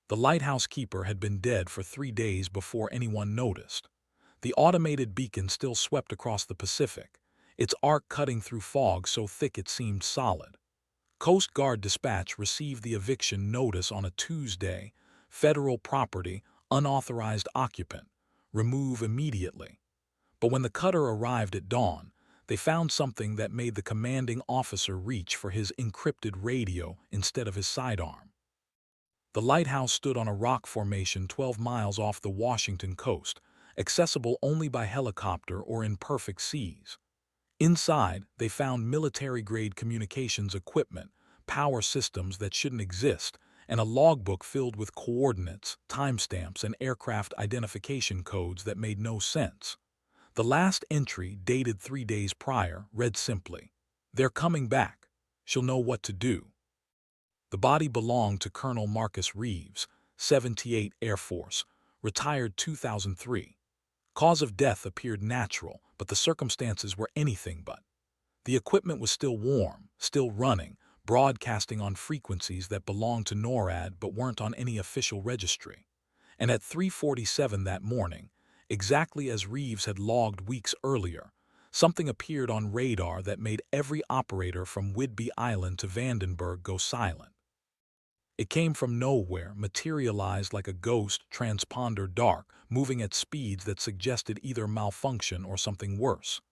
The lighthouse keeper had been dead for 3 days before anyone noticed. The automated beacon still swept across the Pacific, its arc cutting through fog so thick it seemed solid. Coast Guard dispatch received the eviction notice on a Tuesday. Federal property, unauthorized occupant, remove immediately. But when the cutter arrived at dawn, they found something that made the commanding officer reach for his encrypted radio instead of his sidearm. The lighthouse stood on a rock formation 12 miles off the Washington coast, accessible only by helicopter or in perfect seas. Inside, they found military-grade communications equipment, power systems that shouldn't exist, and a logbook filled with coordinates, timestamps, and aircraft identification codes that made no sense. The last entry, dated 3 days prior, read simply, "They're coming back. She'll know what to do." The body belonged to Colonel Marcus Reeves, 78 Air Force, retired 2003. Cause of death appeared natural, but the circumstances were anything but. The equipment was still warm, still running, broadcasting on frequencies that belonged to NORAD but weren't on any official registry. And at 3:47 that morning, exactly as Reeves had logged weeks earlier, something appeared on radar that made every operator from Whidbey Island to Vandenberg go silent. It came from nowhere, materialized like a ghost transponder dark, moving at speeds that suggested either malfunction or something worse.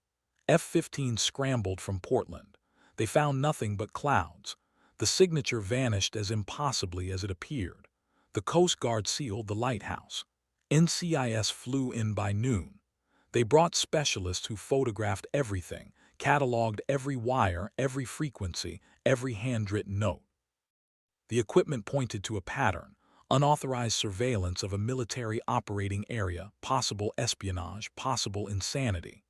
F-15 scrambled from Portland. They found nothing but clouds. The signature vanished as impossibly as it appeared. The Coast Guard sealed the lighthouse. NCIS flew in by noon. They brought specialists who photographed everything, cataloged every wire, every frequency, every handwritten note. The equipment pointed to a pattern, unauthorized surveillance of a military operating area, possible espionage, possible insanity.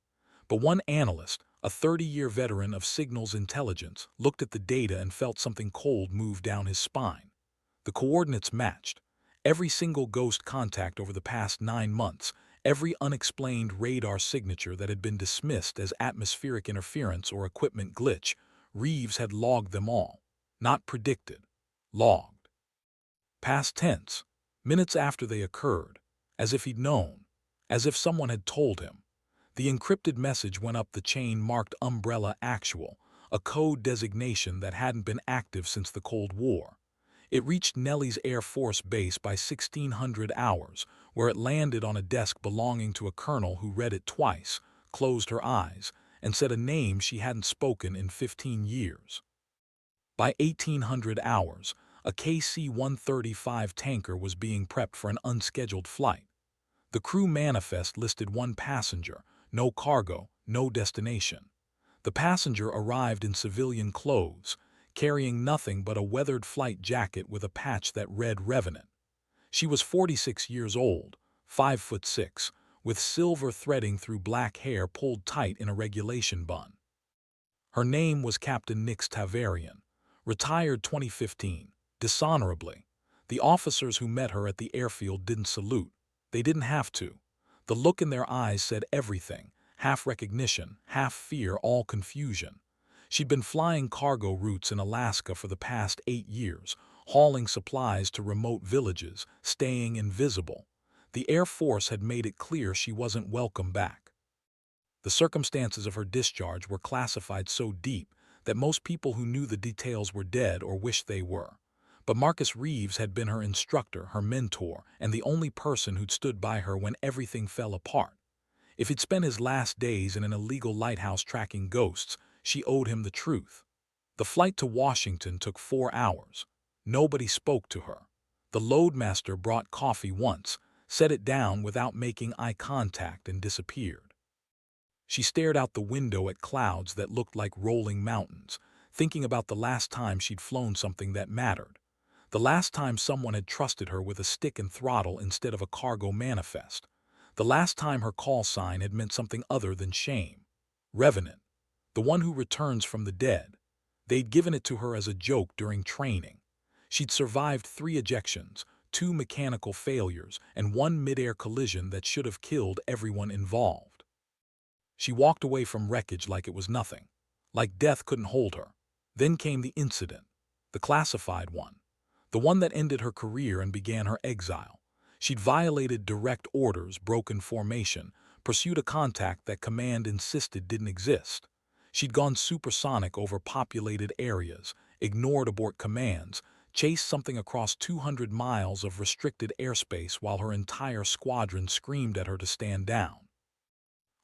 But one analyst, a 30-year veteran of signals intelligence, looked at the data and felt something cold move down his spine. The coordinates matched. Every single ghost contact over the past 9 months, every unexplained radar signature that had been dismissed as atmospheric interference or equipment glitch, Reeves had logged them all. Not predicted. Logged. Past tense, minutes after they occurred, as if he'd known, as if someone had told him. The encrypted message went up the chain marked Umbrella Actual, a code designation that hadn't been active since the Cold War. It reached Nelly's Air Force Base by 1600 hours, where it landed on a desk belonging to a colonel who read it twice, closed her eyes, and said a name she hadn't spoken in 15 years. By 1800 hours, a KC-135 tanker was being prepped for an unscheduled flight. The crew manifest listed one passenger, no cargo, no destination. The passenger arrived in civilian clothes, carrying nothing but a weathered flight jacket with a patch that read Revenant. She was 46 years old, 5'6", with silver threading through black hair pulled tight in a regulation bun. Her name was Captain Nix Tavarian, retired 2015, dishonorably. The officers who met her at the airfield didn't salute. They didn't have to. The look in their eyes said everything, half recognition, half fear, all confusion. She'd been flying cargo routes in Alaska for the past 8 years, hauling supplies to remote villages, staying invisible. The Air Force had made it clear she wasn't welcome back. The circumstances of her discharge were classified so deep that most people who knew the details were dead or wished they were. But Marcus Reeves had been her instructor, her mentor, and the only person who'd stood by her when everything fell apart. If he'd spent his last days in an illegal lighthouse tracking ghosts, she owed him the truth. The flight to Washington took 4 hours. Nobody spoke to her. The loadmaster brought coffee once, set it down without making eye contact, and disappeared. She stared out the window at clouds that looked like rolling mountains, thinking about the last time she'd flown something that mattered. The last time someone had trusted her with a stick and throttle instead of a cargo manifest. The last time her call sign had meant something other than shame. Revenant. The one who returns from the dead. They'd given it to her as a joke during training. She'd survived 3 ejections, 2 mechanical failures, and 1 mid-air collision that should have killed everyone involved. She walked away from wreckage like it was nothing, like death couldn't hold her. Then came the incident, the classified one. The one that ended her career and began her exile. She'd violated direct orders, broken formation, pursued a contact that command insisted didn't exist. She'd gone supersonic over populated areas, ignored abort commands, chased something across 200 miles of restricted airspace while her entire squadron screamed at her to stand down.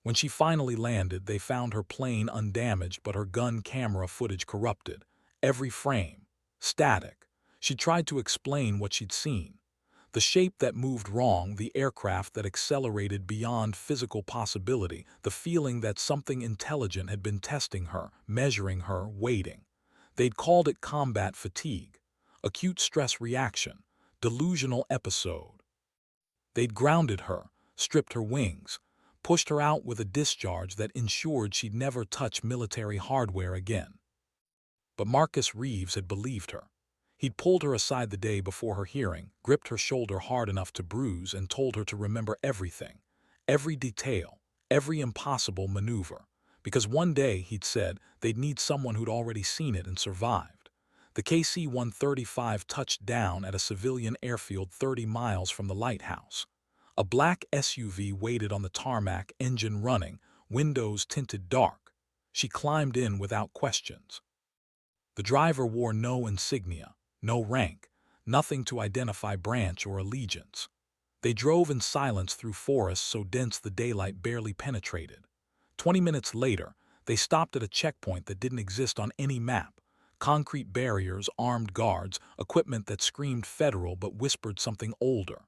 When she finally landed, they found her plane undamaged but her gun camera footage corrupted. Every frame. Static. She tried to explain what she'd seen. The shape that moved wrong, the aircraft that accelerated beyond physical possibility, the feeling that something intelligent had been testing her, measuring her, waiting. They'd called it combat fatigue, acute stress reaction, delusional episode. They'd grounded her, stripped her wings, pushed her out with a discharge that ensured she'd never touch military hardware again. But Marcus Reeves had believed her. He'd pulled her aside the day before her hearing, gripped her shoulder hard enough to bruise, and told her to remember everything, every detail, every impossible maneuver. Because one day, he'd said, they'd need someone who'd already seen it and survived. The KC-135 touched down at a civilian airfield 30 miles from the lighthouse. A black SUV waited on the tarmac, engine running, windows tinted dark. She climbed in without questions. The driver wore no insignia, no rank, nothing to identify branch or allegiance. They drove in silence through forests so dense the daylight barely penetrated. 20 minutes later, they stopped at a checkpoint that didn't exist on any map. Concrete barriers, armed guards, equipment that screamed federal but whispered something older.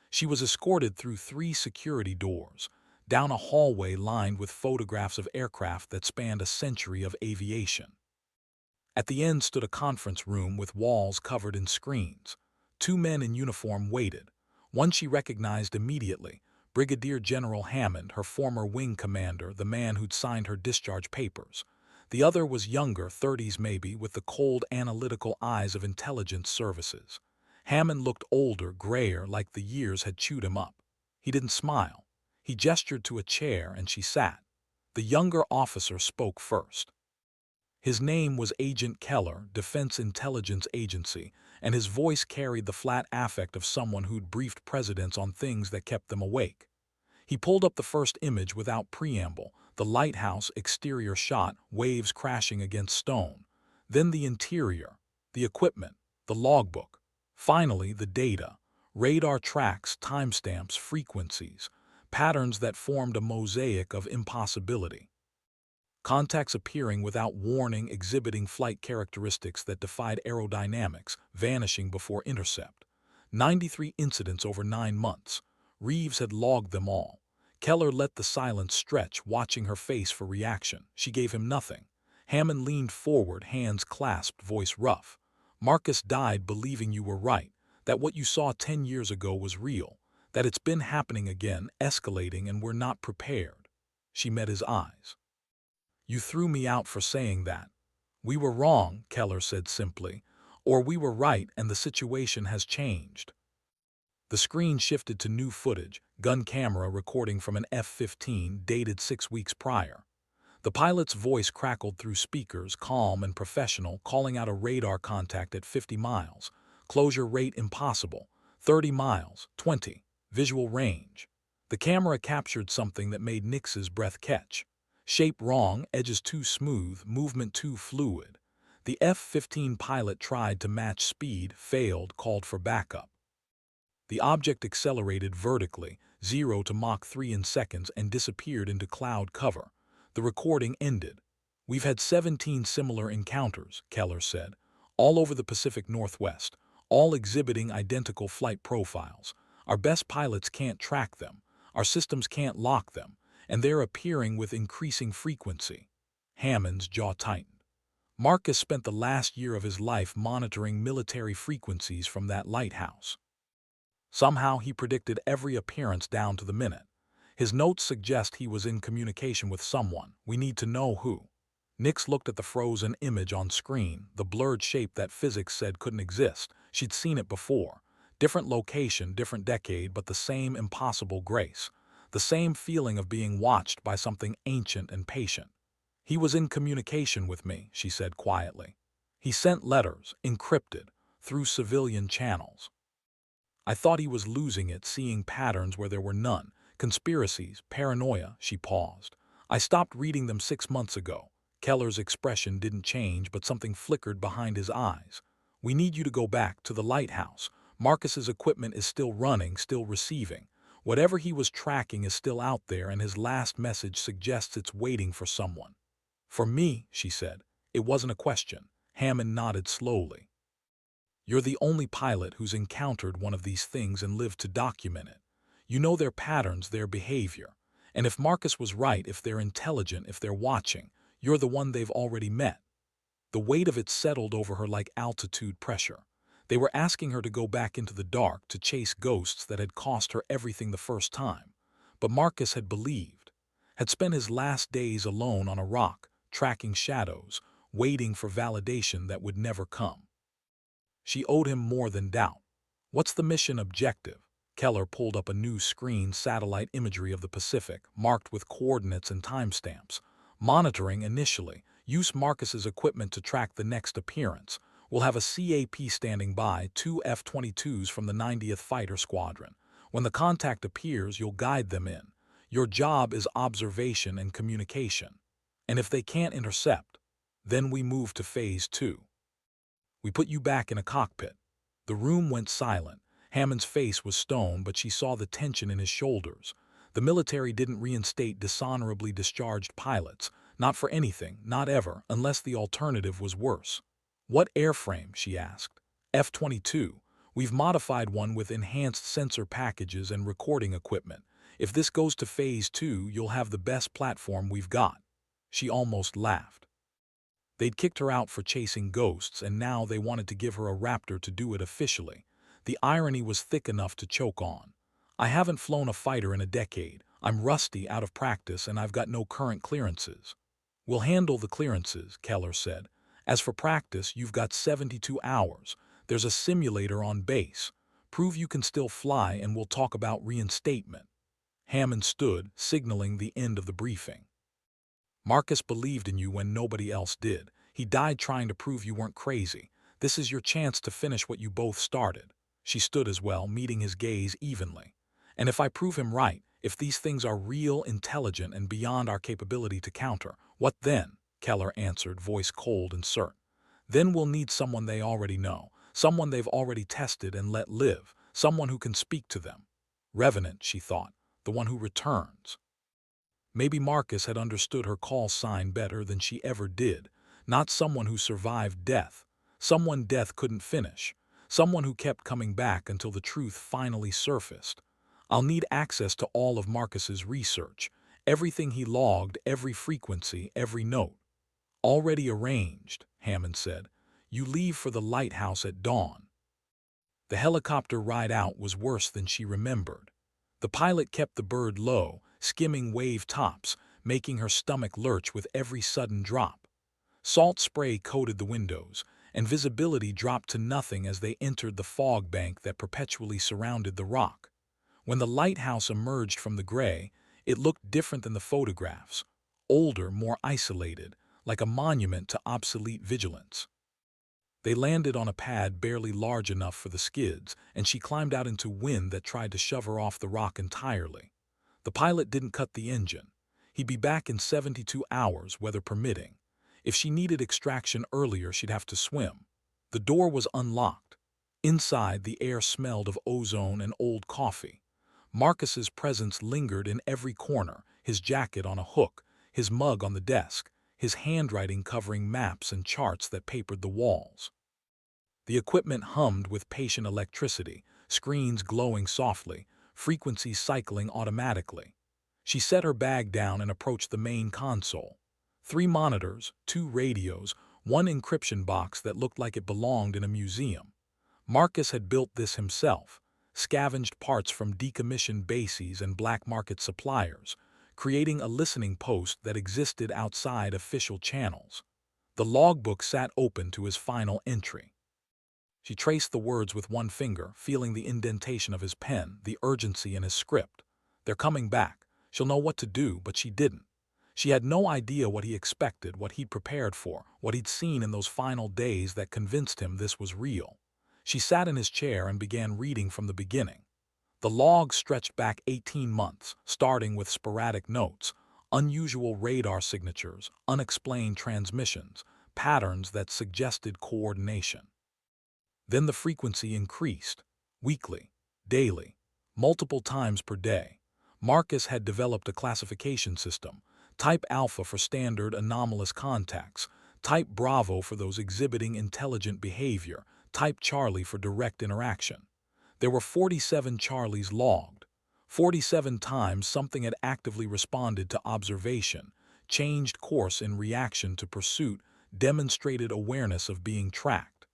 She was escorted through 3 security doors, down a hallway lined with photographs of aircraft that spanned a century of aviation. At the end stood a conference room with walls covered in screens. 2 men in uniform waited. One she recognized immediately, Brigadier General Hammond, her former wing commander, the man who'd signed her discharge papers. The other was younger, 30s maybe, with the cold, analytical eyes of intelligence services. Hammond looked older, grayer, like the years had chewed him up. He didn't smile. He gestured to a chair and she sat. The younger officer spoke first. His name was Agent Keller, Defense Intelligence Agency, and his voice carried the flat affect of someone who'd briefed presidents on things that kept them awake. He pulled up the first image without preamble, the lighthouse exterior shot, waves crashing against stone. Then the interior, the equipment, the logbook. Finally, the data, radar tracks, timestamps, frequencies, patterns that formed a mosaic of impossibility. Contacts appearing without warning, exhibiting flight characteristics that defied aerodynamics, vanishing before intercept. 93 incidents over 9 months. Reeves had logged them all. Keller let the silence stretch, watching her face for reaction. She gave him nothing. Hammond leaned forward, hands clasped, voice rough. Marcus died believing you were right, that what you saw 10 years ago was real, that it's been happening again, escalating, and we're not prepared. She met his eyes. You threw me out for saying that. We were wrong, Keller said simply, or we were right and the situation has changed. The screen shifted to new footage, gun camera recording from an F-15 dated 6 weeks prior. The pilot's voice crackled through speakers, calm and professional, calling out a radar contact at 50 miles. Closure rate impossible. 30 miles, 20. Visual range. The camera captured something that made Nix's breath catch. Shape wrong, edges too smooth, movement too fluid. The F-15 pilot tried to match speed, failed, called for backup. The object accelerated vertically, 0 to Mach 3 in seconds, and disappeared into cloud cover. The recording ended. We've had 17 similar encounters, Keller said, all over the Pacific Northwest, all exhibiting identical flight profiles. Our best pilots can't track them. Our systems can't lock them, and they're appearing with increasing frequency. Hammond's jaw tightened. Marcus spent the last year of his life monitoring military frequencies from that lighthouse. Somehow he predicted every appearance down to the minute. His notes suggest he was in communication with someone. We need to know who. Nix looked at the frozen image on screen, the blurred shape that physics said couldn't exist. She'd seen it before. Different location, different decade, but the same impossible grace. The same feeling of being watched by something ancient and patient. He was in communication with me, she said quietly. He sent letters, encrypted, through civilian channels. I thought he was losing it, seeing patterns where there were none. Conspiracies, paranoia, she paused. I stopped reading them 6 months ago. Keller's expression didn't change, but something flickered behind his eyes. We need you to go back to the lighthouse. Marcus's equipment is still running, still receiving. Whatever he was tracking is still out there, and his last message suggests it's waiting for someone. For me, she said. It wasn't a question. Hammond nodded slowly. You're the only pilot who's encountered one of these things and lived to document it. You know their patterns, their behavior. And if Marcus was right, if they're intelligent, if they're watching, you're the one they've already met. The weight of it settled over her like altitude pressure. They were asking her to go back into the dark, to chase ghosts that had cost her everything the first time. But Marcus had believed, had spent his last days alone on a rock, tracking shadows, waiting for validation that would never come. She owed him more than doubt. What's the mission objective? Keller pulled up a new screen, satellite imagery of the Pacific, marked with coordinates and timestamps. Monitoring initially. Use Marcus's equipment to track the next appearance. We'll have a CAP standing by, 2 F-22s from the 90th Fighter Squadron. When the contact appears, you'll guide them in. Your job is observation and communication. And if they can't intercept, then we move to Phase 2. We put you back in a cockpit. The room went silent. Hammond's face was stone, but she saw the tension in his shoulders. The military didn't reinstate dishonorably discharged pilots. Not for anything, not ever, unless the alternative was worse. What airframe? She asked. F-22. We've modified one with enhanced sensor packages and recording equipment. If this goes to Phase 2, you'll have the best platform we've got. She almost laughed. They'd kicked her out for chasing ghosts, and now they wanted to give her a Raptor to do it officially. The irony was thick enough to choke on. I haven't flown a fighter in a decade. I'm rusty, out of practice, and I've got no current clearances. We'll handle the clearances, Keller said. As for practice, you've got 72 hours. There's a simulator on base. Prove you can still fly, and we'll talk about reinstatement. Hammond stood, signaling the end of the briefing. Marcus believed in you when nobody else did. He died trying to prove you weren't crazy. This is your chance to finish what you both started. She stood as well, meeting his gaze evenly. And if I prove him right, if these things are real, intelligent, and beyond our capability to counter, what then? Keller answered, voice cold and certain. Then we'll need someone they already know, someone they've already tested and let live, someone who can speak to them. Revenant, she thought, the one who returns. Maybe Marcus had understood her call sign better than she ever did. Not someone who survived death, someone death couldn't finish, someone who kept coming back until the truth finally surfaced. I'll need access to all of Marcus's research, everything he logged, every frequency, every note. Already arranged, Hammond said. You leave for the lighthouse at dawn. The helicopter ride out was worse than she remembered. The pilot kept the bird low, skimming wave tops, making her stomach lurch with every sudden drop. Salt spray coated the windows, and visibility dropped to nothing as they entered the fog bank that perpetually surrounded the rock. When the lighthouse emerged from the gray, it looked different than the photographs. Older, more isolated, like a monument to obsolete vigilance. They landed on a pad barely large enough for the skids, and she climbed out into wind that tried to shove her off the rock entirely. The pilot didn't cut the engine. He'd be back in 72 hours, weather permitting. If she needed extraction earlier, she'd have to swim. The door was unlocked. Inside, the air smelled of ozone and old coffee. Marcus's presence lingered in every corner, his jacket on a hook, his mug on the desk, his handwriting covering maps and charts that papered the walls. The equipment hummed with patient electricity, screens glowing softly, frequencies cycling automatically. She set her bag down and approached the main console. 3 monitors, 2 radios, 1 encryption box that looked like it belonged in a museum. Marcus had built this himself, scavenged parts from decommissioned bases and black market suppliers, creating a listening post that existed outside official channels. The logbook sat open to his final entry. She traced the words with one finger, feeling the indentation of his pen, the urgency in his script. They're coming back. She'll know what to do, but she didn't. She had no idea what he expected, what he'd prepared for, what he'd seen in those final days that convinced him this was real. She sat in his chair and began reading from the beginning. The log stretched back 18 months, starting with sporadic notes, unusual radar signatures, unexplained transmissions, patterns that suggested coordination. Then the frequency increased, weekly, daily, multiple times per day. Marcus had developed a classification system: Type Alpha for standard anomalous contacts, Type Bravo for those exhibiting intelligent behavior, Type Charlie for direct interaction. There were 47 Charlies logged. 47 times something had actively responded to observation, changed course in reaction to pursuit, demonstrated awareness of being tracked.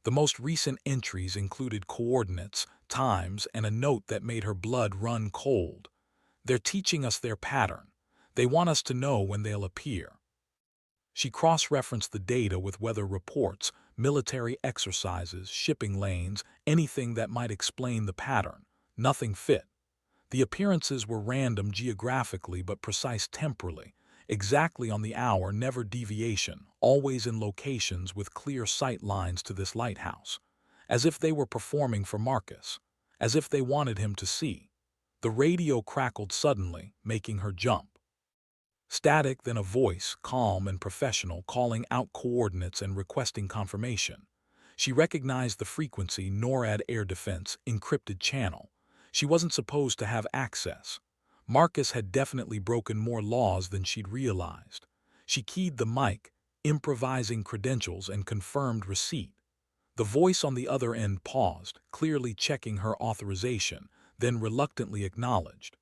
The most recent entries included coordinates, times, and a note that made her blood run cold. They're teaching us their pattern. They want us to know when they'll appear. She cross-referenced the data with weather reports, military exercises, shipping lanes, anything that might explain the pattern. Nothing fit. The appearances were random geographically but precise temporally, exactly on the hour, never deviation, always in locations with clear sight lines to this lighthouse. As if they were performing for Marcus. As if they wanted him to see. The radio crackled suddenly, making her jump. Static, then a voice, calm and professional, calling out coordinates and requesting confirmation. She recognized the frequency: NORAD air defense, encrypted channel. She wasn't supposed to have access. Marcus had definitely broken more laws than she'd realized. She keyed the mic, improvising credentials, and confirmed receipt. The voice on the other end paused, clearly checking her authorization, then reluctantly acknowledged.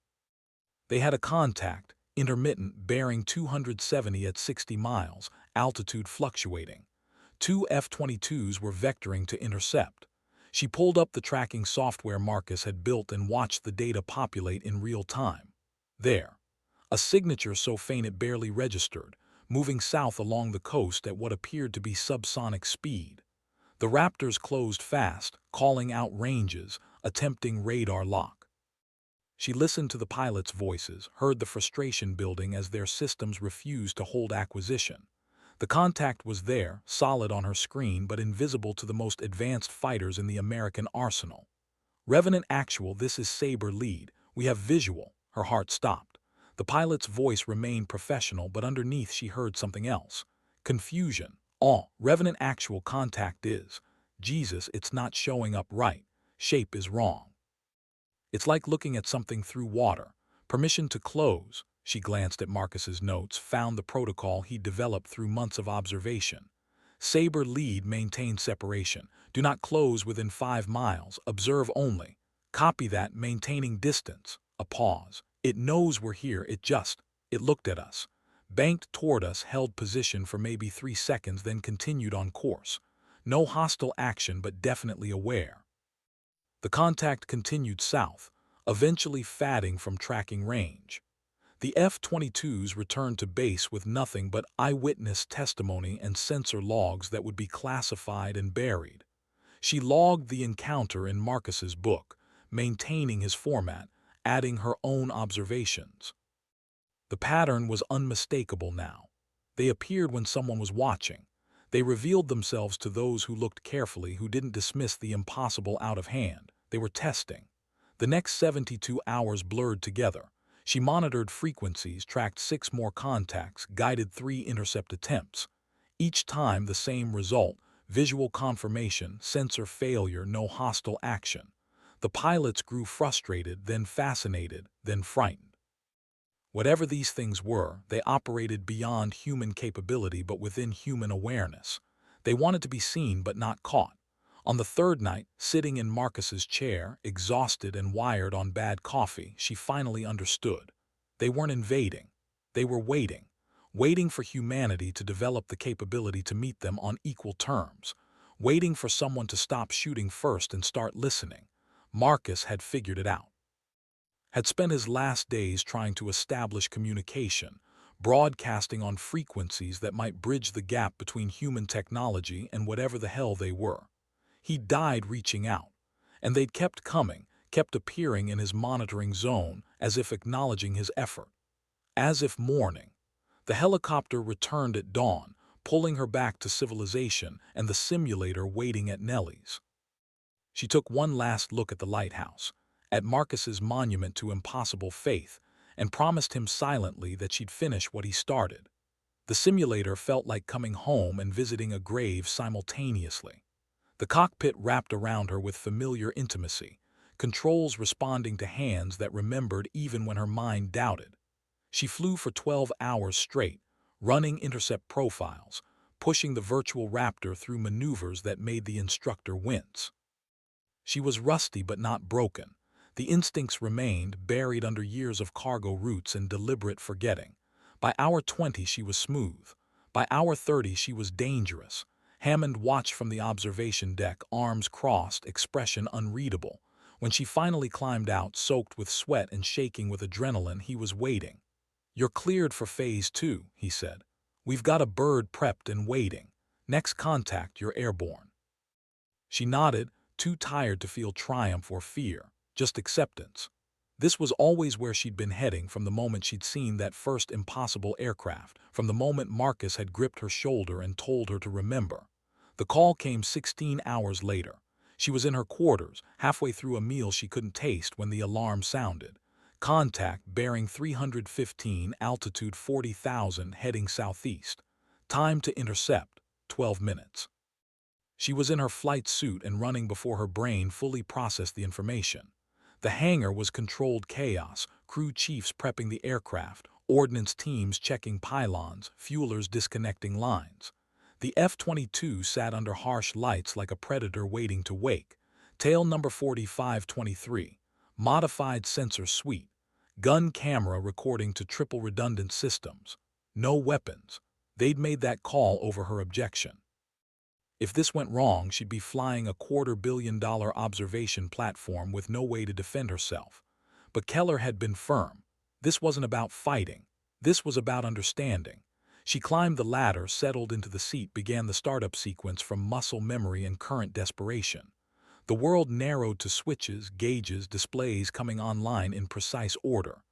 They had a contact, intermittent, bearing 270 at 60 miles, altitude fluctuating. 2 F-22s were vectoring to intercept. She pulled up the tracking software Marcus had built and watched the data populate in real time. There. A signature so faint it barely registered, moving south along the coast at what appeared to be subsonic speed. The Raptors closed fast, calling out ranges, attempting radar lock. She listened to the pilots' voices, heard the frustration building as their systems refused to hold acquisition. The contact was there, solid on her screen, but invisible to the most advanced fighters in the American arsenal. Revenant Actual, this is Saber Lead. We have visual. Her heart stopped. The pilot's voice remained professional, but underneath she heard something else. Confusion. Awe. Revenant Actual, contact is. Jesus, it's not showing up right. Shape is wrong. It's like looking at something through water. Permission to close. She glanced at Marcus's notes, found the protocol he'd developed through months of observation. Saber Lead, maintain separation. Do not close within 5 miles. Observe only. Copy that, maintaining distance. A pause. It knows we're here, it looked at us. Banked toward us, held position for maybe 3 seconds, then continued on course. No hostile action, but definitely aware. The contact continued south, eventually fatting from tracking range. The F-22s returned to base with nothing but eyewitness testimony and sensor logs that would be classified and buried. She logged the encounter in Marcus's book, maintaining his format, adding her own observations. The pattern was unmistakable now. They appeared when someone was watching. They revealed themselves to those who looked carefully, who didn't dismiss the impossible out of hand. They were testing. The next 72 hours blurred together. She monitored frequencies, tracked 6 more contacts, guided 3 intercept attempts. Each time the same result: visual confirmation, sensor failure, no hostile action. The pilots grew frustrated, then fascinated, then frightened. Whatever these things were, they operated beyond human capability but within human awareness. They wanted to be seen but not caught. On the 3rd night, sitting in Marcus's chair, exhausted and wired on bad coffee, she finally understood. They weren't invading. They were waiting. Waiting for humanity to develop the capability to meet them on equal terms. Waiting for someone to stop shooting first and start listening. Marcus had figured it out. Had spent his last days trying to establish communication, broadcasting on frequencies that might bridge the gap between human technology and whatever the hell they were. He died reaching out, and they'd kept coming, kept appearing in his monitoring zone, as if acknowledging his effort. As if mourning. The helicopter returned at dawn, pulling her back to civilization, and the simulator waiting at Nellie's. She took one last look at the lighthouse, at Marcus's monument to impossible faith, and promised him silently that she'd finish what he started. The simulator felt like coming home and visiting a grave simultaneously. The cockpit wrapped around her with familiar intimacy, controls responding to hands that remembered even when her mind doubted. She flew for 12 hours straight, running intercept profiles, pushing the virtual Raptor through maneuvers that made the instructor wince. She was rusty but not broken. The instincts remained, buried under years of cargo routes and deliberate forgetting. By hour 20 she was smooth. By hour 30 she was dangerous. Hammond watched from the observation deck, arms crossed, expression unreadable. When she finally climbed out, soaked with sweat and shaking with adrenaline, he was waiting. "You're cleared for Phase 2, he said. "We've got a bird prepped and waiting. Next contact, you're airborne." She nodded, too tired to feel triumph or fear, just acceptance. This was always where she'd been heading from the moment she'd seen that first impossible aircraft, from the moment Marcus had gripped her shoulder and told her to remember. The call came 16 hours later. She was in her quarters, halfway through a meal she couldn't taste when the alarm sounded. Contact, bearing 315, altitude 40,000, heading southeast. Time to intercept, 12 minutes. She was in her flight suit and running before her brain fully processed the information. The hangar was controlled chaos, crew chiefs prepping the aircraft, ordnance teams checking pylons, fuelers disconnecting lines. The F-22 sat under harsh lights like a predator waiting to wake. Tail number 4523, modified sensor suite, gun camera recording to triple redundant systems. No weapons. They'd made that call over her objection. If this went wrong, she'd be flying a $250 million observation platform with no way to defend herself. But Keller had been firm. This wasn't about fighting. This was about understanding. She climbed the ladder, settled into the seat, began the startup sequence from muscle memory and current desperation. The world narrowed to switches, gauges, displays coming online in precise order.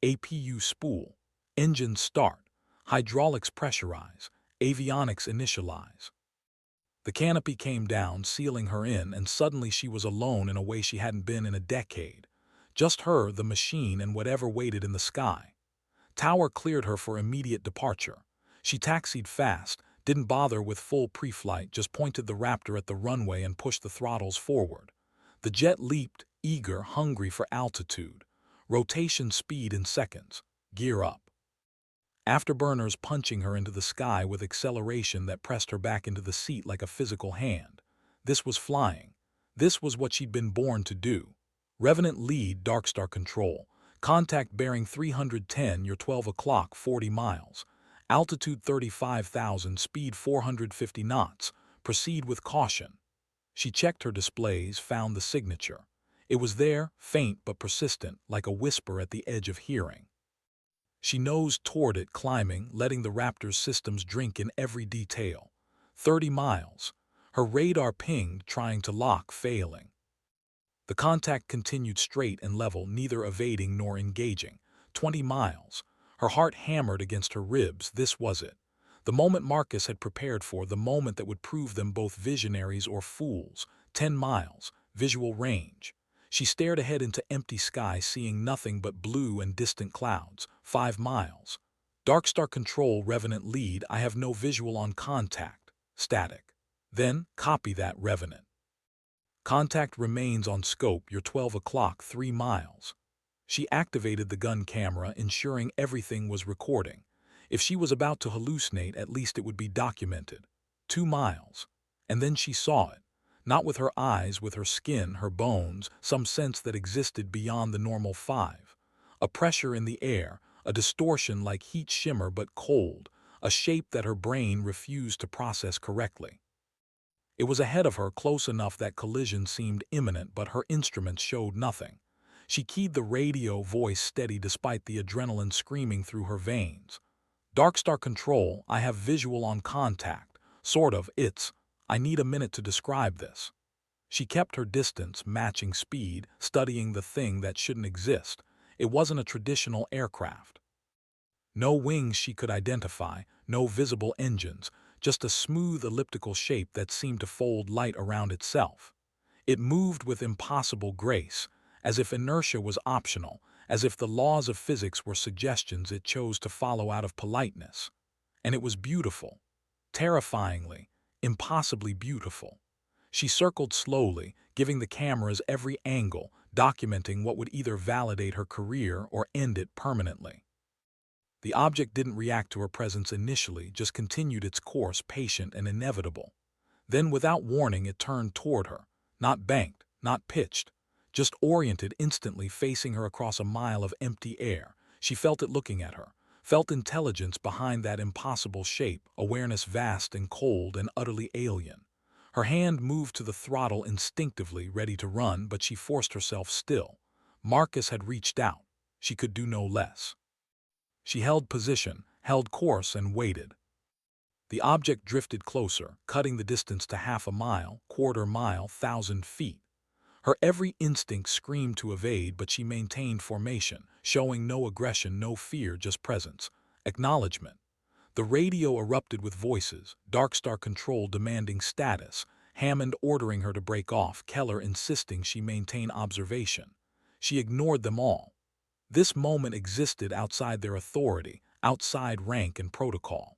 APU spool, engine start, hydraulics pressurize, avionics initialize. The canopy came down, sealing her in, and suddenly she was alone in a way she hadn't been in a decade. Just her, the machine, and whatever waited in the sky. Tower cleared her for immediate departure. She taxied fast, didn't bother with full pre-flight, just pointed the Raptor at the runway and pushed the throttles forward. The jet leaped, eager, hungry for altitude. Rotation speed in seconds. Gear up. Afterburners punching her into the sky with acceleration that pressed her back into the seat like a physical hand. This was flying. This was what she'd been born to do. Revenant lead, Darkstar control. Contact bearing 310, you're 12 o'clock, 40 miles. Altitude 35,000, speed 450 knots. Proceed with caution. She checked her displays, found the signature. It was there, faint but persistent, like a whisper at the edge of hearing. She nosed toward it, climbing, letting the Raptor's systems drink in every detail. 30 miles. Her radar pinged, trying to lock, failing. The contact continued straight and level, neither evading nor engaging. 20 miles. Her heart hammered against her ribs. This was it. The moment Marcus had prepared for, the moment that would prove them both visionaries or fools. 10 miles. Visual range. She stared ahead into empty sky, seeing nothing but blue and distant clouds. 5 miles. Darkstar control, Revenant lead, I have no visual on contact. Static. Then, copy that, Revenant. Contact remains on scope, you're 12 o'clock, 3 miles. She activated the gun camera, ensuring everything was recording. If she was about to hallucinate, at least it would be documented. 2 miles. And then she saw it. Not with her eyes, with her skin, her bones, some sense that existed beyond the normal 5. A pressure in the air, a distortion like heat shimmer but cold, a shape that her brain refused to process correctly. It was ahead of her, close enough that collision seemed imminent, but her instruments showed nothing. She keyed the radio, voice steady despite the adrenaline screaming through her veins. Darkstar control, I have visual on contact. Sort of, I need a minute to describe this. She kept her distance, matching speed, studying the thing that shouldn't exist. It wasn't a traditional aircraft. No wings she could identify, no visible engines, just a smooth elliptical shape that seemed to fold light around itself. It moved with impossible grace, as if inertia was optional, as if the laws of physics were suggestions it chose to follow out of politeness. And it was beautiful. Terrifyingly, impossibly beautiful. She circled slowly, giving the cameras every angle, documenting what would either validate her career or end it permanently. The object didn't react to her presence initially, just continued its course, patient and inevitable. Then, without warning, it turned toward her, not banked, not pitched, just oriented instantly, facing her across a mile of empty air. She felt it looking at her, felt intelligence behind that impossible shape, awareness vast and cold and utterly alien. Her hand moved to the throttle instinctively, ready to run, but she forced herself still. Marcus had reached out. She could do no less. She held position, held course, and waited. The object drifted closer, cutting the distance to half a mile, quarter mile, 1,000 feet. Her every instinct screamed to evade, but she maintained formation, showing no aggression, no fear, just presence. Acknowledgement. The radio erupted with voices, Darkstar Control demanding status, Hammond ordering her to break off, Keller insisting she maintain observation. She ignored them all. This moment existed outside their authority, outside rank and protocol.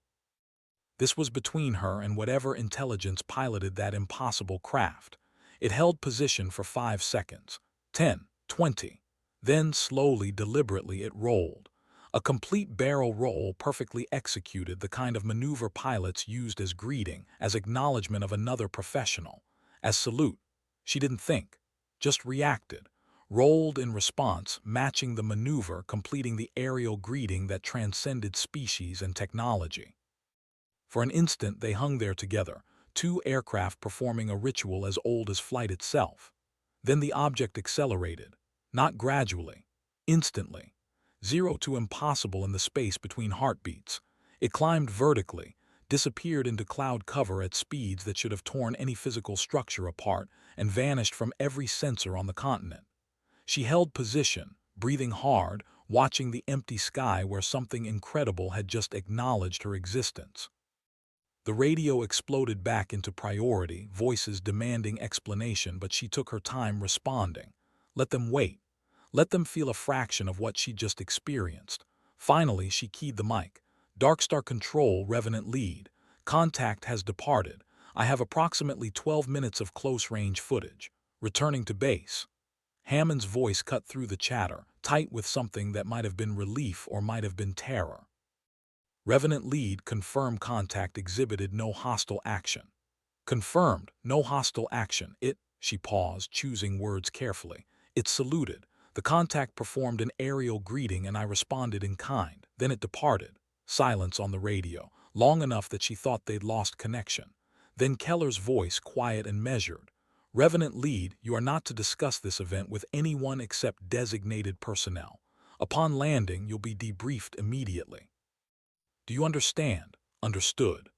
This was between her and whatever intelligence piloted that impossible craft. It held position for 5 seconds, 10, 20. Then, slowly, deliberately, it rolled. A complete barrel roll, perfectly executed, the kind of maneuver pilots used as greeting, as acknowledgement of another professional, as salute. She didn't think, just reacted. Rolled in response, matching the maneuver, completing the aerial greeting that transcended species and technology. For an instant they hung there together, two aircraft performing a ritual as old as flight itself. Then the object accelerated, not gradually, instantly. 0 to impossible in the space between heartbeats. It climbed vertically, disappeared into cloud cover at speeds that should have torn any physical structure apart, and vanished from every sensor on the continent. She held position, breathing hard, watching the empty sky where something incredible had just acknowledged her existence. The radio exploded back into priority, voices demanding explanation, but she took her time responding. Let them wait. Let them feel a fraction of what she just experienced. Finally, she keyed the mic. Darkstar Control, Revenant Lead. Contact has departed. I have approximately 12 minutes of close-range footage. Returning to base. Hammond's voice cut through the chatter, tight with something that might have been relief or might have been terror. Revenant Lead, confirmed contact, exhibited no hostile action. Confirmed, no hostile action. She paused, choosing words carefully. It saluted. The contact performed an aerial greeting and I responded in kind. Then it departed. Silence on the radio, long enough that she thought they'd lost connection. Then Keller's voice, quiet and measured. Revenant Lead, you are not to discuss this event with anyone except designated personnel. Upon landing, you'll be debriefed immediately. Do you understand? Understood.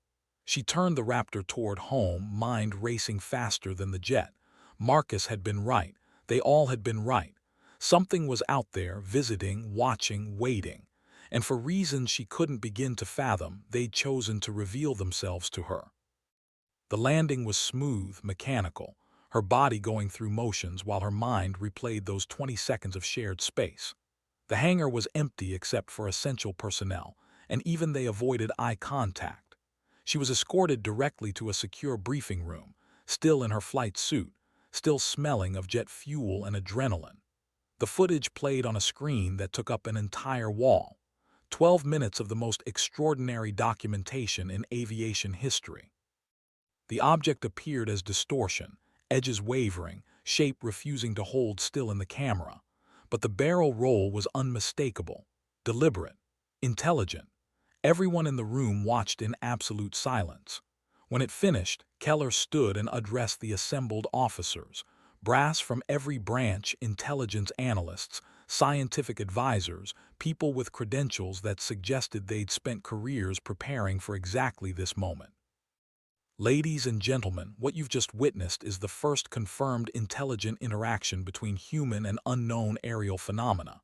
She turned the Raptor toward home, mind racing faster than the jet. Marcus had been right. They all had been right. Something was out there, visiting, watching, waiting. And for reasons she couldn't begin to fathom, they'd chosen to reveal themselves to her. The landing was smooth, mechanical, her body going through motions while her mind replayed those 20 seconds of shared space. The hangar was empty except for essential personnel, and even they avoided eye contact. She was escorted directly to a secure briefing room, still in her flight suit, still smelling of jet fuel and adrenaline. The footage played on a screen that took up an entire wall. 12 minutes of the most extraordinary documentation in aviation history. The object appeared as distortion, edges wavering, shape refusing to hold still in the camera. But the barrel roll was unmistakable, deliberate, intelligent. Everyone in the room watched in absolute silence. When it finished, Keller stood and addressed the assembled officers, brass from every branch, intelligence analysts, scientific advisors, people with credentials that suggested they'd spent careers preparing for exactly this moment. Ladies and gentlemen, what you've just witnessed is the first confirmed intelligent interaction between human and unknown aerial phenomena.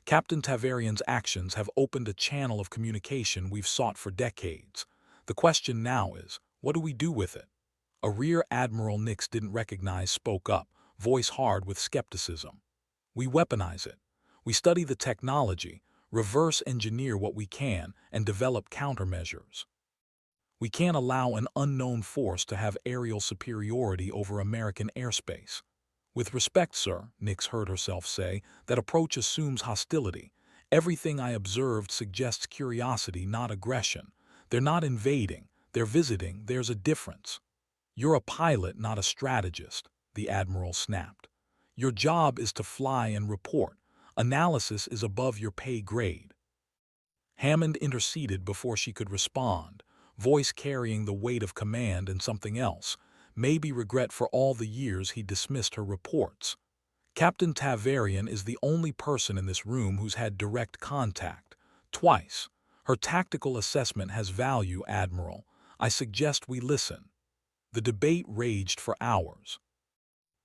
Captain Tavarian's actions have opened a channel of communication we've sought for decades. The question now is, what do we do with it? A Rear Admiral Nix didn't recognize spoke up, voice hard with skepticism. We weaponize it. We study the technology, reverse engineer what we can, and develop countermeasures. We can't allow an unknown force to have aerial superiority over American airspace. With respect, sir, Nix heard herself say, that approach assumes hostility. Everything I observed suggests curiosity, not aggression. They're not invading, they're visiting, there's a difference. You're a pilot, not a strategist, the Admiral snapped. Your job is to fly and report. Analysis is above your pay grade. Hammond interceded before she could respond, voice carrying the weight of command and something else, maybe regret for all the years he dismissed her reports. Captain Tavarian is the only person in this room who's had direct contact. Twice. Her tactical assessment has value, Admiral. I suggest we listen. The debate raged for hours.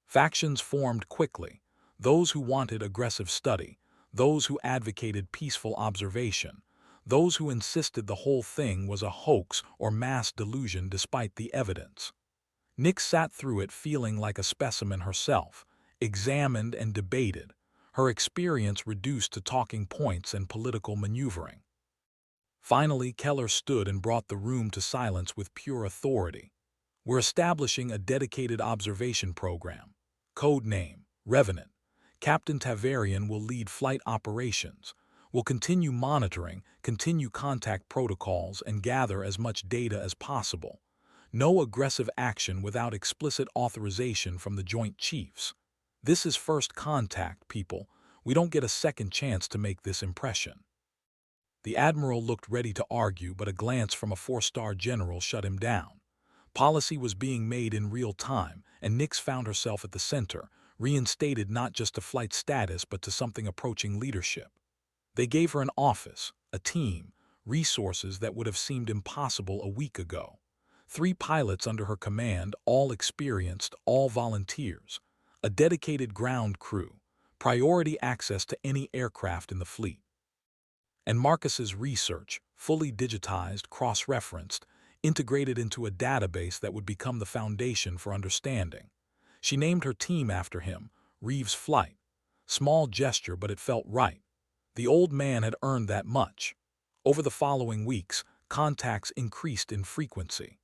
Factions formed quickly, those who wanted aggressive study, those who advocated peaceful observation, those who insisted the whole thing was a hoax or mass delusion despite the evidence. Nick sat through it feeling like a specimen herself, examined and debated, her experience reduced to talking points and political maneuvering. Finally, Keller stood and brought the room to silence with pure authority. We're establishing a dedicated observation program. Code name, Revenant. Captain Tavarian will lead flight operations. We'll continue monitoring, continue contact protocols, and gather as much data as possible. No aggressive action without explicit authorization from the Joint Chiefs. This is first contact, people. We don't get a second chance to make this impression. The Admiral looked ready to argue, but a glance from a four-star general shut him down. Policy was being made in real time, and Nix found herself at the center, reinstated not just to flight status but to something approaching leadership. They gave her an office, a team, resources that would have seemed impossible a week ago. 3 pilots under her command, all experienced, all volunteers. A dedicated ground crew, priority access to any aircraft in the fleet. And Marcus's research, fully digitized, cross-referenced, integrated into a database that would become the foundation for understanding. She named her team after him, Reeves Flight. Small gesture, but it felt right. The old man had earned that much. Over the following weeks, contacts increased in frequency.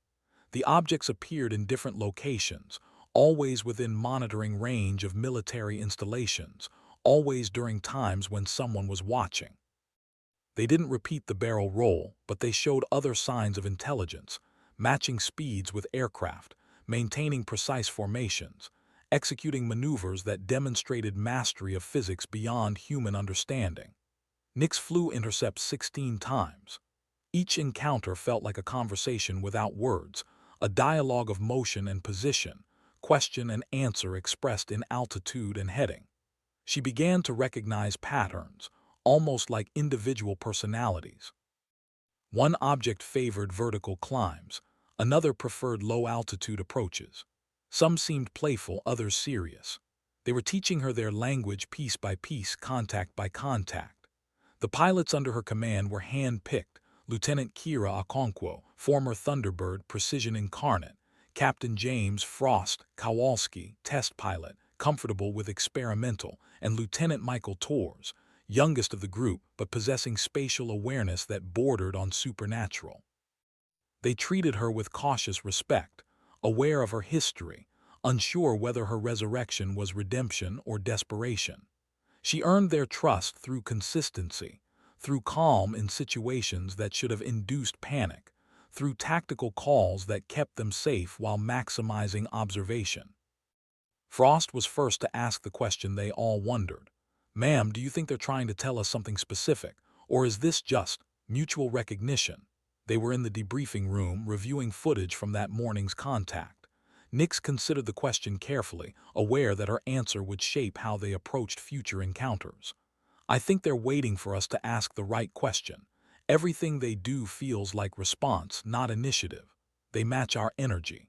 The objects appeared in different locations, always within monitoring range of military installations, always during times when someone was watching. They didn't repeat the barrel roll, but they showed other signs of intelligence, matching speeds with aircraft, maintaining precise formations, executing maneuvers that demonstrated mastery of physics beyond human understanding. Nix flew intercepts 16 times. Each encounter felt like a conversation without words, a dialogue of motion and position, question and answer expressed in altitude and heading. She began to recognize patterns, almost like individual personalities. One object favored vertical climbs, another preferred low-altitude approaches. Some seemed playful, others serious. They were teaching her their language piece by piece, contact by contact. The pilots under her command were hand-picked: Lieutenant Kira Okonkwo, former Thunderbird precision incarnate; Captain James Frost Kowalski, test pilot, comfortable with experimental; and Lieutenant Michael Torres, youngest of the group but possessing spatial awareness that bordered on supernatural. They treated her with cautious respect, aware of her history, unsure whether her resurrection was redemption or desperation. She earned their trust through consistency, through calm in situations that should have induced panic, through tactical calls that kept them safe while maximizing observation. Frost was first to ask the question they all wondered. "Ma'am, do you think they're trying to tell us something specific, or is this just mutual recognition?" They were in the debriefing room, reviewing footage from that morning's contact. Nix considered the question carefully, aware that her answer would shape how they approached future encounters. "I think they're waiting for us to ask the right question. Everything they do feels like response, not initiative. They match our energy.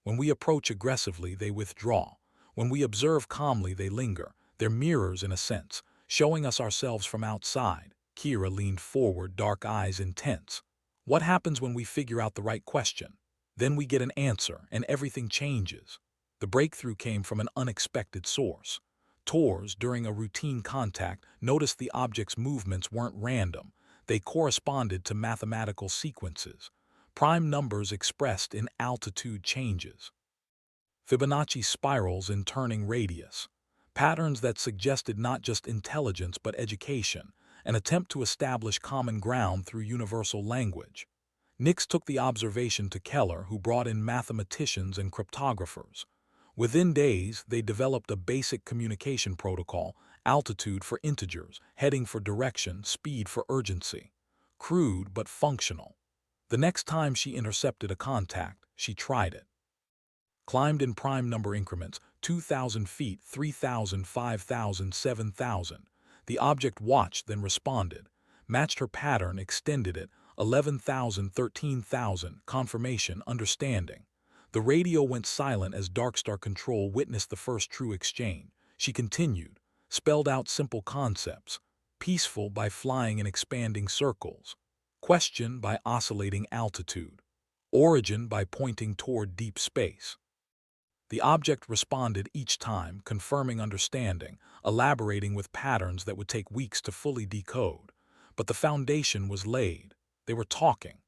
When we approach aggressively, they withdraw. When we observe calmly, they linger. They're mirrors in a sense, showing us ourselves from outside." Kira leaned forward, dark eyes intense. "What happens when we figure out the right question?" Then we get an answer, and everything changes. The breakthrough came from an unexpected source. Tours, during a routine contact, noticed the object's movements weren't random. They corresponded to mathematical sequences, prime numbers expressed in altitude changes, Fibonacci spirals in turning radius, patterns that suggested not just intelligence but education, an attempt to establish common ground through universal language. Nix took the observation to Keller, who brought in mathematicians and cryptographers. Within days, they developed a basic communication protocol: altitude for integers, heading for direction, speed for urgency. Crude but functional. The next time she intercepted a contact, she tried it. Climbed in prime number increments, 2,000 feet, 3,000, 5,000, 7,000. The object watched, then responded. Matched her pattern, extended it, 11,000, 13,000, confirmation, understanding. The radio went silent as Darkstar Control witnessed the first true exchange. She continued, spelled out simple concepts: peaceful by flying in expanding circles, question by oscillating altitude, origin by pointing toward deep space. The object responded each time, confirming understanding, elaborating with patterns that would take weeks to fully decode. But the foundation was laid. They were talking.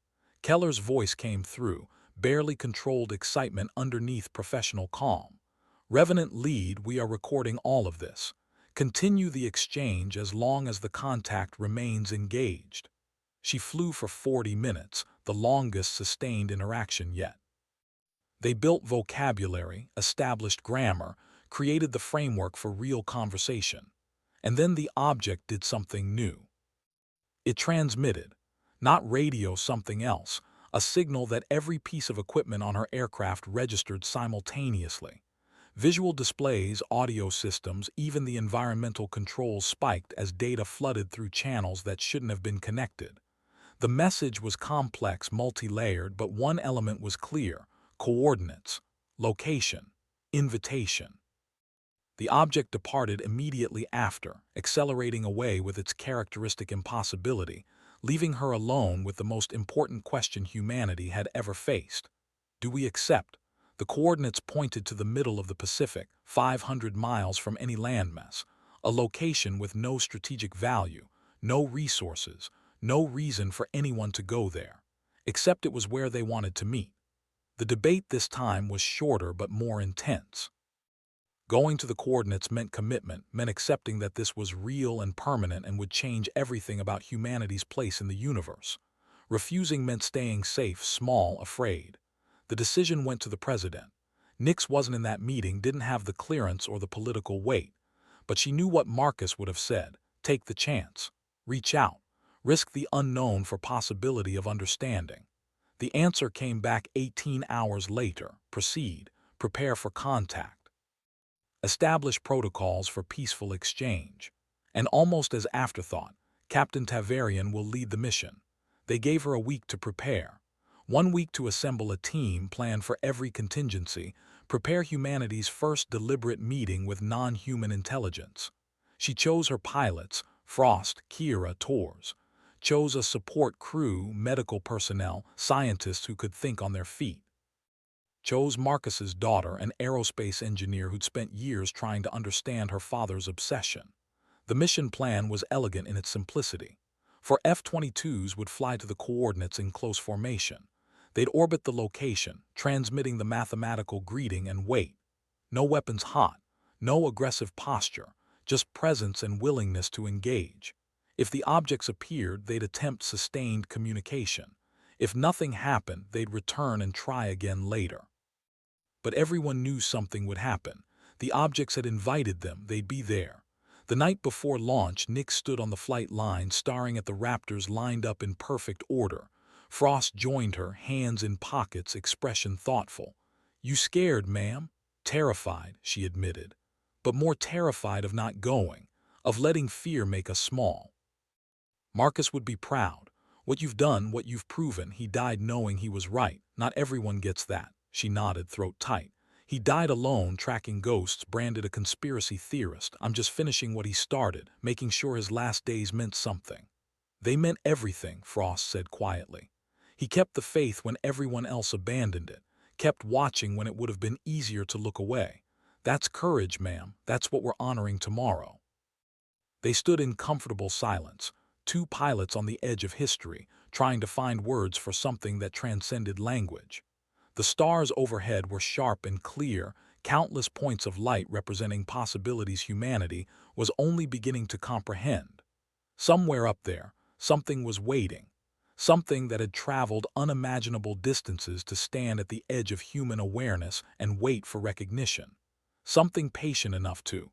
Keller's voice came through, barely controlled excitement underneath professional calm. Revenant lead, we are recording all of this. Continue the exchange as long as the contact remains engaged. She flew for 40 minutes, the longest sustained interaction yet. They built vocabulary, established grammar, created the framework for real conversation. And then the object did something new. It transmitted, not radio, something else, a signal that every piece of equipment on her aircraft registered simultaneously. Visual displays, audio systems, even the environmental controls spiked as data flooded through channels that shouldn't have been connected. The message was complex, multi-layered, but one element was clear: coordinates, location, invitation. The object departed immediately after, accelerating away with its characteristic impossibility, leaving her alone with the most important question humanity had ever faced. Do we accept? The coordinates pointed to the middle of the Pacific, 500 miles from any landmass, a location with no strategic value, no resources, no reason for anyone to go there, except it was where they wanted to meet. The debate this time was shorter but more intense. Going to the coordinates meant commitment, meant accepting that this was real and permanent and would change everything about humanity's place in the universe. Refusing meant staying safe, small, afraid. The decision went to the president. Nix wasn't in that meeting, didn't have the clearance or the political weight. But she knew what Marcus would have said: take the chance, reach out, risk the unknown for possibility of understanding. The answer came back 18 hours later: proceed, prepare for contact. Establish protocols for peaceful exchange. And almost as afterthought, Captain Tavarian will lead the mission. They gave her a week to prepare. 1 week to assemble a team, plan for every contingency, prepare humanity's first deliberate meeting with non-human intelligence. She chose her pilots, Frost, Kira, Tors. Chose a support crew, medical personnel, scientists who could think on their feet. Chose Marcus's daughter, an aerospace engineer who'd spent years trying to understand her father's obsession. The mission plan was elegant in its simplicity. For F-22s would fly to the coordinates in close formation. They'd orbit the location, transmitting the mathematical greeting, and wait. No weapons hot, no aggressive posture, just presence and willingness to engage. If the objects appeared, they'd attempt sustained communication. If nothing happened, they'd return and try again later. But everyone knew something would happen. The objects had invited them, they'd be there. The night before launch, Nick stood on the flight line, staring at the Raptors lined up in perfect order. Frost joined her, hands in pockets, expression thoughtful. "You scared, ma'am?" "Terrified," she admitted. "But more terrified of not going, of letting fear make us small." Marcus would be proud. "What you've done, what you've proven." He died knowing he was right. Not everyone gets that. She nodded, throat tight. "He died alone, tracking ghosts, branded a conspiracy theorist. I'm just finishing what he started, making sure his last days meant something." "They meant everything," Frost said quietly. He kept the faith when everyone else abandoned it, kept watching when it would have been easier to look away. That's courage, ma'am. That's what we're honoring tomorrow. They stood in comfortable silence, two pilots on the edge of history, trying to find words for something that transcended language. The stars overhead were sharp and clear, countless points of light representing possibilities humanity was only beginning to comprehend. Somewhere up there, something was waiting, something that had traveled unimaginable distances to stand at the edge of human awareness and wait for recognition. Something patient enough to